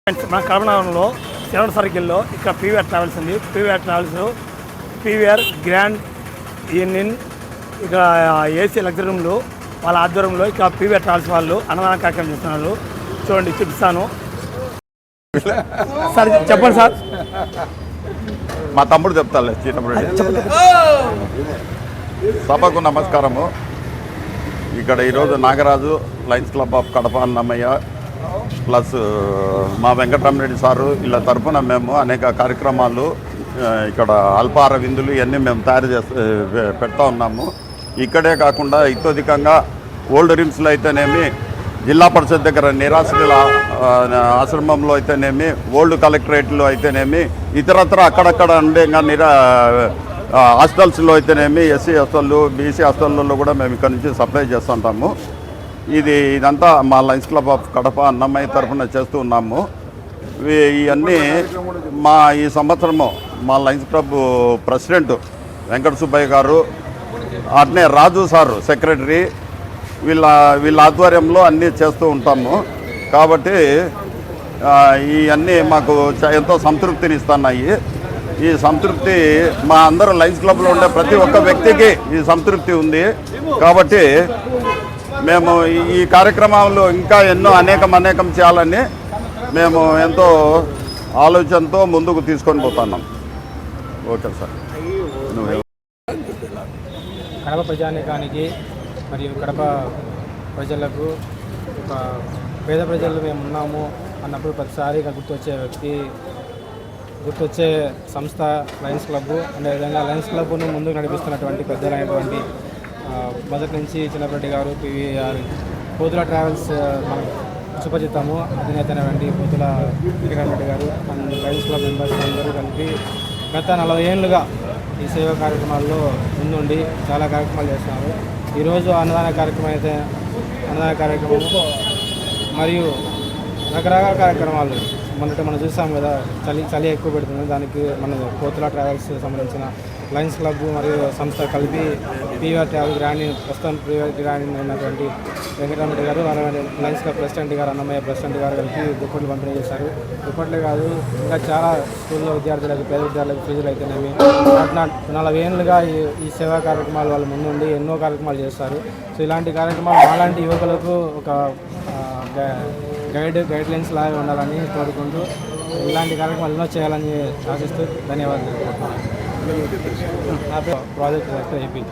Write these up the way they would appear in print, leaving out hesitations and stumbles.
మన కడపనగరంలో సెవెన్ సర్కిల్లో ఇక్కడ పీవీఆర్ ట్రావెల్స్ ఉంది. PVR travels PVR Grand in ఇక్కడ ఏసీ లగ్జరీ రూమ్లు వాళ్ళ ఆధ్వర్యంలో ఇక్కడ పీవీఆర్ ట్రావెల్స్ వాళ్ళు అన్నదాన కార్యక్రమం చేస్తున్నారు. చూడండి, చూపిస్తాను సార్. చెప్పండి సార్. మా తమ్ముడు చెప్తాలే. సభకు నమస్కారము. ఇక్కడ ఈరోజు Nagaraju Lions Club of Kadapa Annamayya plus మా వెంకటరామరెడ్డి సారు ఇలా తరఫున మేము అనేక కార్యక్రమాలు ఇక్కడ అల్పాహార విందులు ఇవన్నీ మేము తయారు పెడతా ఉన్నాము. ఇక్కడే కాకుండా ఇతోధికంగా ఓల్డ్ రిమ్స్లో అయితేనేమి, జిల్లా పరిషత్ దగ్గర నిరాశ్రుల ఆశ్రమంలో అయితేనేమి, ఓల్డ్ కలెక్టరేట్లో అయితేనేమి, ఇతరత్ర అక్కడక్కడ ఉండే హాస్టల్స్లో అయితేనేమి, ఎస్సీ హాస్టళ్ళు, బీసీ హాస్టల్లో కూడా మేము ఇక్కడ నుంచి సప్లై చేస్తుంటాము. ఇదంతా మా Lions Club of Kadapa Annamayya తరఫున చేస్తూ ఉన్నాము. ఇవన్నీ ఈ సంవత్సరము మా Lions club president Venkata Subbaiah గారు, అట్నే రాజు సారు సెక్రటరీ, వీళ్ళ ఆధ్వర్యంలో అన్నీ చేస్తూ ఉంటాము. కాబట్టి ఇవన్నీ మాకు ఎంతో సంతృప్తిని ఇస్తున్నాయి. ఈ సంతృప్తి మా అందరూ లయన్స్ క్లబ్లో ఉండే ప్రతి ఒక్క వ్యక్తికి ఈ సంతృప్తి ఉంది. కాబట్టి మేము ఈ కార్యక్రమాలు ఇంకా ఎన్నో అనేకం చేయాలని మేము ఎంతో ఆలోచనతో ముందుకు తీసుకొని పోతున్నాం. Okay sir. కడప ప్రజానీకానికి మరియు కడప ప్రజలకు ఒక పేద ప్రజలు మేము ఉన్నాము అన్నప్పుడు ప్రతిసారిగా గుర్తొచ్చే సంస్థ లయన్స్ క్లబ్. అదేవిధంగా లయన్స్ క్లబ్ను ముందుకు నడిపిస్తున్నటువంటి పెద్దలైనటువంటి మొదటి నుంచి చిన్నరెడ్డి గారు, పీవీఆర్ పోతుల ట్రావెల్స్ మనం సుపరిచితము అధినేతైనటువంటి పోతుల వెంకటరామరెడ్డి గారు, లయన్స్ క్లబ్ మెంబర్స్ అందరూ కలిపి గత 40 ఏళ్ళుగా ఈ సేవా కార్యక్రమాల్లో ముందుండి చాలా కార్యక్రమాలు చేస్తున్నారు. ఈరోజు అన్నదాన కార్యక్రమం మరియు రకరకాల కార్యక్రమాలు మనం చూసాం కదా. చలి ఎక్కువ పెడుతుంది. దానికి మన పోతుల ట్రావెల్స్ సంబంధించిన లయన్స్ క్లబ్ మరియు సంస్థ కలిపి పీవీఆర్ ట్రావెల్ గ్రాండ్ ప్రస్తుతం పీవీఆర్ గ్రాండ్ అయినటువంటి వెంకటరామరెడ్డి గారు, లయన్స్ క్లబ్ ప్రెసిడెంట్ గారు, అన్నమయ్య ప్రెసిడెంట్ గారు కలిపి దుప్పట్లు పంపిణీ చేశారు. దుప్పట్లే కాదు, ఇంకా చాలా స్కూల్లో విద్యార్థులకు, పేద విద్యార్థులకు ఫీజులు అయితేనేమి అట్లా 40 ఏళ్ళుగా ఈ సేవా కార్యక్రమాలు వాళ్ళ ముందుండి ఎన్నో కార్యక్రమాలు చేస్తారు. సో ఇలాంటి కార్యక్రమాలు మాలాంటి యువకులకు ఒక గైడ్ లైన్స్ లాగా ఉండాలని కోరుకుంటూ ఇలాంటి కార్యక్రమాలు ఎన్నో చేయాలని ఆశిస్తూ ధన్యవాదాలు. నా పేరు ప్రాజెక్ట్ డైరెక్టర్ ఏపీ.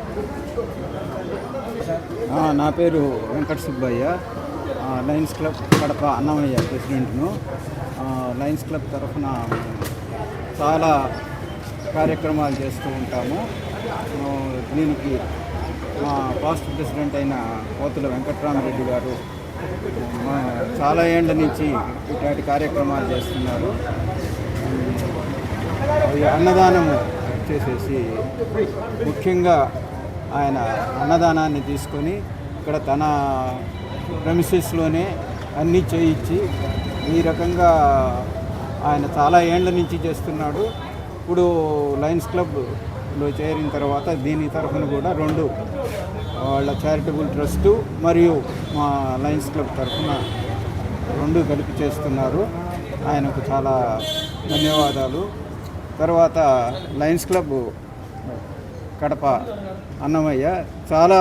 నా పేరు వెంకట సుబ్బయ్య, లయన్స్ క్లబ్ కడప అన్నమయ్య ప్రెసిడెంట్ను. లయన్స్ క్లబ్ తరఫున చాలా కార్యక్రమాలు చేస్తూ ఉంటాము. దీనికి మా పాస్ట్ ప్రెసిడెంట్ అయిన పోతుల వెంకటరామరెడ్డి గారు చాలా ఏళ్ల నుంచి ఇట్లాంటి కార్యక్రమాలు చేస్తున్నారు. అన్నదానము చేసేసి ముఖ్యంగా ఆయన అన్నదానాన్ని తీసుకొని ఇక్కడ తన ప్రెమిసెస్లోనే అన్నీ చేయించి ఈ రకంగా ఆయన చాలా ఏళ్ల నుంచి చేస్తున్నాడు. ఇప్పుడు లయన్స్ క్లబ్లో చేరిన తర్వాత దీని తరఫున కూడా 2 వాళ్ళ చారిటబుల్ ట్రస్టు మరియు మా లయన్స్ క్లబ్ తరఫున 2 కలిపి చేస్తున్నారు. ఆయనకు చాలా ధన్యవాదాలు. తర్వాత లయన్స్ క్లబ్ కడప అన్నమయ్య చాలా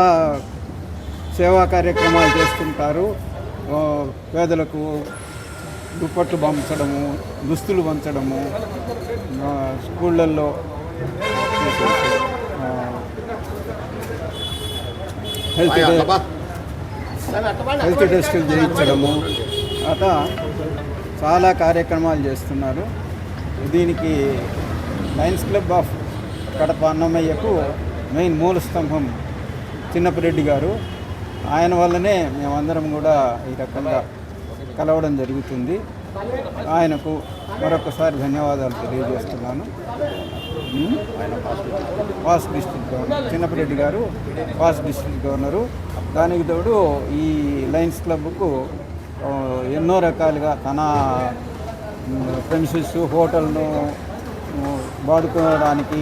సేవా కార్యక్రమాలు చేస్తుంటారు. పేదలకు దుప్పట్లు పంచడము, దుస్తులు పంచడము, స్కూళ్ళల్లో హెల్త్ టెస్టులు చేయించడము, అట్లా చాలా కార్యక్రమాలు చేస్తున్నారు. దీనికి లయన్స్ క్లబ్ ఆఫ్ కడప అన్నమయ్యకు మెయిన్ మూల స్తంభం చిన్నరెడ్డి గారు. ఆయన వల్లనే మేమందరం కూడా ఈ రకంగా కలవడం జరుగుతుంది. ఆయనకు మరొకసారి ధన్యవాదాలు తెలియజేస్తున్నాను. పాస్ట్ డిస్ట్రిక్ట్ గవర్నర్ చిన్నరెడ్డి గారు, పాస్ట్ డిస్ట్రిక్ట్ గవర్నరు. దానికి తోడు ఈ లయన్స్ క్లబ్కు ఎన్నో రకాలుగా తన ప్రెమిసెస్, హోటల్ను వాడుకోవడానికి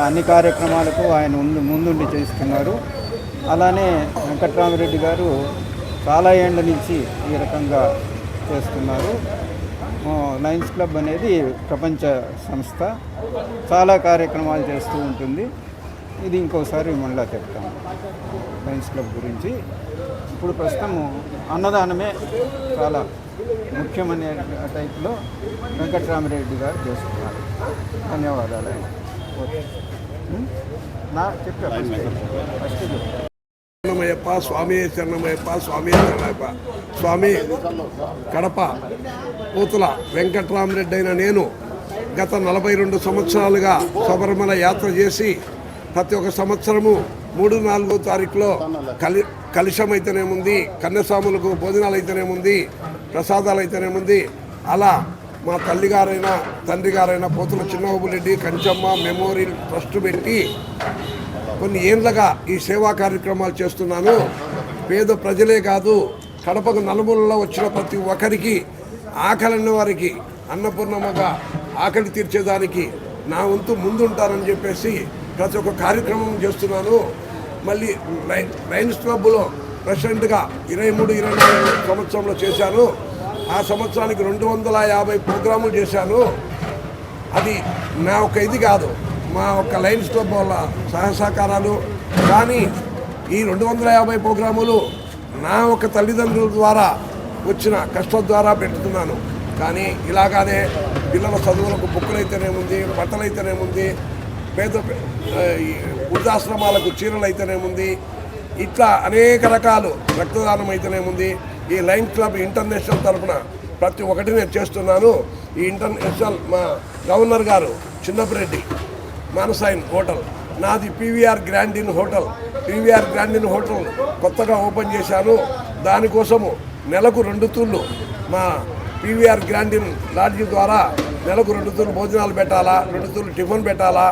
అన్ని కార్యక్రమాలకు ఆయన ముందుండి చేస్తున్నారు. అలానే వెంకటరామరెడ్డి గారు చాలా ఏళ్ళ నుంచి ఈ రకంగా చేస్తున్నారు. లయన్స్ క్లబ్ అనేది ప్రపంచ సంస్థ, చాలా కార్యక్రమాలు చేస్తూ ఉంటుంది. ఇది ఇంకోసారి మళ్ళీ చెప్తాము లయన్స్ క్లబ్ గురించి. ఇప్పుడు ప్రస్తుతం అన్నదానమే చాలా ముఖ్యమనే టైప్లో వెంకట్రామరెడ్డి గారు చేస్తున్నారు. ధన్యవాదాలు. నా చెప్పాను ఫస్ట్ శరణమయ్యప్ప, స్వామి శరణమయ్యప్ప, స్వామి శరణమయ్యప్ప. స్వామి కడప పూతుల వెంకట్రామరెడ్డి అయిన నేను గత 42 సంవత్సరాలుగా శబరిమల యాత్ర చేసి ప్రతి ఒక్క సంవత్సరము 3-4 తారీఖులో కలుషం అయితేనేముంది, కన్యస్వాములకు భోజనాలు అయితేనేముంది, ప్రసాదాలు అయితేనేముంది. అలా మా తల్లిగారైన తండ్రి గారైన పోతుల చిన్నబాబురెడ్డి కంచమ్మ మెమోరియల్ ట్రస్ట్ పెట్టి కొన్ని ఏళ్ళగా ఈ సేవా కార్యక్రమాలు చేస్తున్నాను. పేద ప్రజలే కాదు, కడపకు నలుమూలలో వచ్చిన ప్రతి ఒక్కరికి, ఆకలిన్న వారికి అన్నపూర్ణమ్మగా ఆకలి తీర్చేదానికి నా వంతు ముందుంటారని చెప్పేసి ప్రతి ఒక్క కార్యక్రమం చేస్తున్నాను. మళ్ళీ లయన్స్ క్లబ్లో ప్రెసిడెంట్గా 23-24 సంవత్సరంలో చేశాను. ఆ సంవత్సరానికి 250 ప్రోగ్రాములు చేశాను. అది నా ఒక ఇది కాదు, మా ఒక్క లయన్స్ క్లబ్ వల్ల సహకారాలు. కానీ ఈ 250 ప్రోగ్రాములు నా ఒక తల్లిదండ్రుల ద్వారా వచ్చిన కష్టం ద్వారా పెట్టుతున్నాను. కానీ ఇలాగానే పిల్లల చదువులకు బుక్కులు అయితేనేముంది, బట్టలు అయితేనేముంది, పేద వృద్ధాశ్రమాలకు చీరలు అయితేనేముంది, ఇట్లా అనేక రకాలు రక్తదానం అయితేనేముంది. ఈ లయన్స్ క్లబ్ ఇంటర్నేషనల్ తరఫున ప్రతి ఒక్కటి నేను చేస్తున్నాను. ఈ ఇంటర్నేషనల్ మా గవర్నర్ గారు చిన్నపిరెడ్డి మానసైన్ హోటల్, నాది PVR Grand in hotel. PVR Grand in hotel కొత్తగా ఓపెన్ చేశాను. దానికోసము నెలకు 2 తూర్లు మా పీవీఆర్ గ్రాండ్ ఇన్ లాడ్జీ ద్వారా నెలకు 2 తూర్లు భోజనాలు పెట్టాలా, 2 తూర్లు టిఫిన్ పెట్టాలా.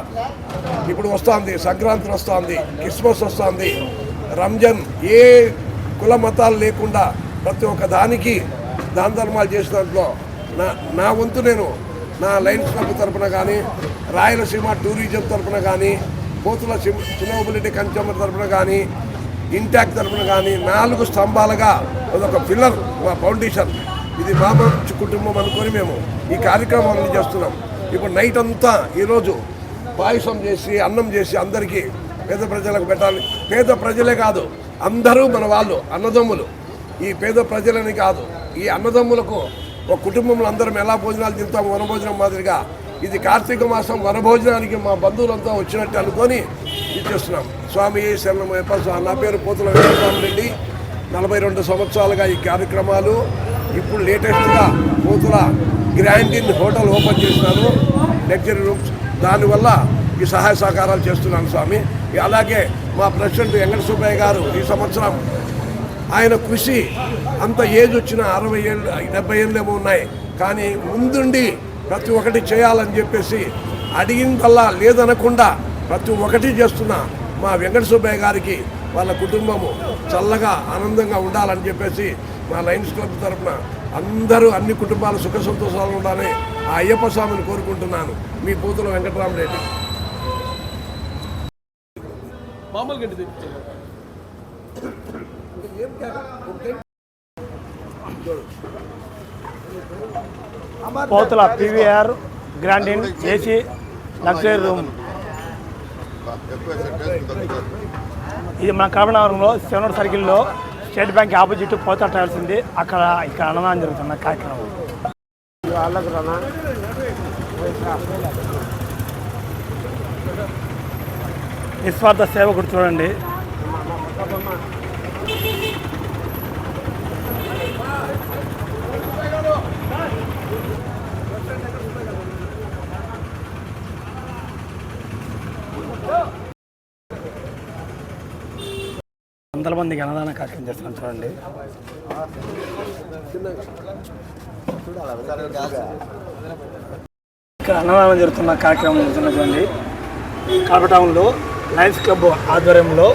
ఇప్పుడు వస్తుంది సంక్రాంతి, వస్తుంది క్రిస్మస్, వస్తుంది రంజాన్. ఏ కుల మతాలు లేకుండా ప్రతి ఒక్క దానికి దాన ధర్మాలు చేసిన దాంట్లో నా వంతు నేను నా లయన్స్ క్లబ్ తరఫున కానీ, రాయలసీమ టూరిజం తరఫున కానీ, పోతుల చిన్నబాబురెడ్డి కంచమ్మ తరఫున కానీ, ఇంటాక్ తరఫున కానీ 4 స్తంభాలుగా అదొక పిల్లర్, మా ఫౌండేషన్. ఇది మా మంచి కుటుంబం అనుకొని మేము ఈ కార్యక్రమాలను చేస్తున్నాం. ఇప్పుడు నైట్ అంతా ఈరోజు పాయసం చేసి అన్నం చేసి అందరికీ పేద ప్రజలకు పెట్టాలి. పేద ప్రజలే కాదు, అందరూ మన వాళ్ళు అన్నదమ్ములు. ఈ పేద ప్రజలని కాదు, ఈ అన్నదమ్ములకు ఒక కుటుంబంలో అందరం ఎలా భోజనాలు తింటాం వనభోజనం మాదిరిగా ఇది కార్తీక మాసం వనభోజనానికి మా బంధువులంతా వచ్చినట్టు అనుకొని ఇచ్చేస్తున్నాం. స్వామి శరణమయ్యప్ప. నా పేరు పోతుల వెంకటరామరెడ్డి. 42 సంవత్సరాలుగా ఈ కార్యక్రమాలు. ఇప్పుడు లేటెస్ట్గా పోతుల గ్రాండ్ ఇన్ హోటల్ ఓపెన్ చేసినాను, లగ్జరీ రూమ్స్. దానివల్ల ఈ సహాయ సహకారాలు చేస్తున్నాను స్వామి. అలాగే మా ప్రెసిడెంట్ వెంకట సుబ్బయ్య గారు ఈ సంవత్సరం ఆయన కృషి అంత ఏజ్ వచ్చిన 60 ఏళ్ళు 70 ఏళ్ళేమో ఉన్నాయి, కానీ ముందుండి ప్రతి ఒక్కటి చేయాలని చెప్పేసి అడిగిందల్లా లేదనకుండా ప్రతి ఒక్కటి చేస్తున్న మా వెంకట సుబ్బయ్య గారికి వాళ్ళ కుటుంబము చల్లగా ఆనందంగా ఉండాలని చెప్పేసి మా లయన్స్ క్లబ్ తరఫున అందరూ అన్ని కుటుంబాలు సుఖ సంతోషాలు ఉండాలని ఆ అయ్యప్ప స్వామిని కోరుకుంటున్నాను. మీ Puthula Venkataramareddy. Pothula PVR Grand Inn AC luxury room. ఇది మన కడపనగరంలో 7 సర్కిల్లో State Bank opposite Potha Travels ఉంది. ఇక్కడ అన్నదానం జరుగుతున్న కార్యక్రమం. నిస్వార్థ సేవకుడు చూడండి. వందల మందికి అన్నదాన కార్యక్రమం చేస్తున్నాం చూడండి. ఇక్కడ అన్నదానం జరుగుతున్న కార్యక్రమం జరుగుతున్న చూడండి. కడప టౌన్లో లయన్స్ క్లబ్ ఆధ్వర్యంలో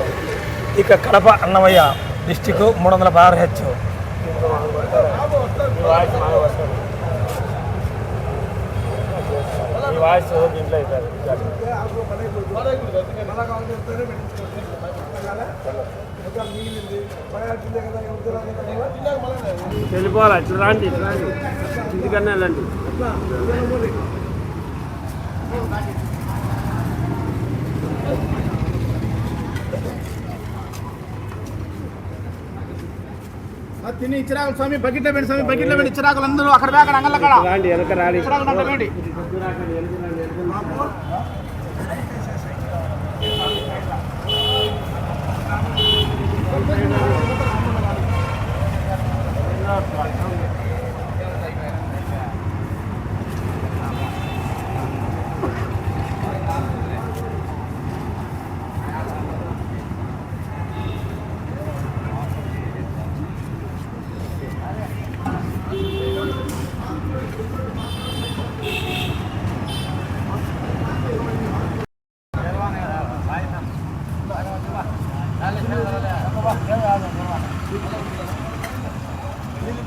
ఇక Kadapa Annamayya district 316H. Voice దీంట్లో మిగిలింది పడాల్సిందే కదా వెళ్ళిపోవాలి. ఇట్లా రాండి, ఇంటికన్నా వెళ్ళండి. తిని ఇచ్చిరాకులు స్వామి బకెట్లో పెట్టి స్వామి బకెట్లో పెట్టి ఇచ్చిరాకులు అందరూ అక్కడ అంగళ్ళ కాడ రాండి, వెనక రాడి. ఇచ్చిరాకులు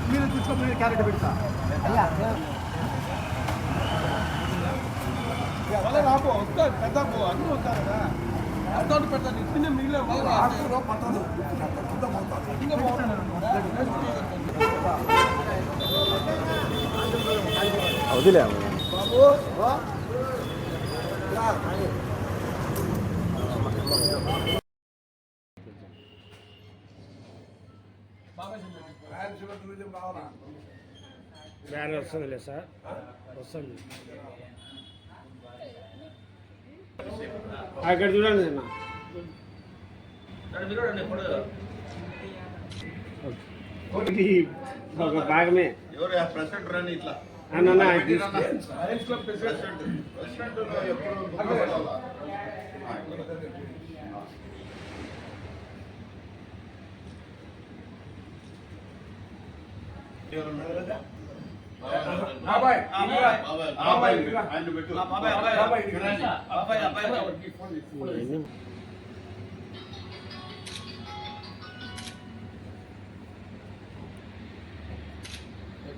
మీరు చూసుకోండి క్యారెట్ పెడతా పెద్ద అన్ని వస్తారు కదా అర్థం పెడతాను ఇచ్చిన మిగిలిన పట్టదు వదిలే వ్యాన్ వస్తుందిలే సార్, వస్తుంది. అక్కడ చూడండి అన్న. ఒక భాగమే అన్న బాబాయ్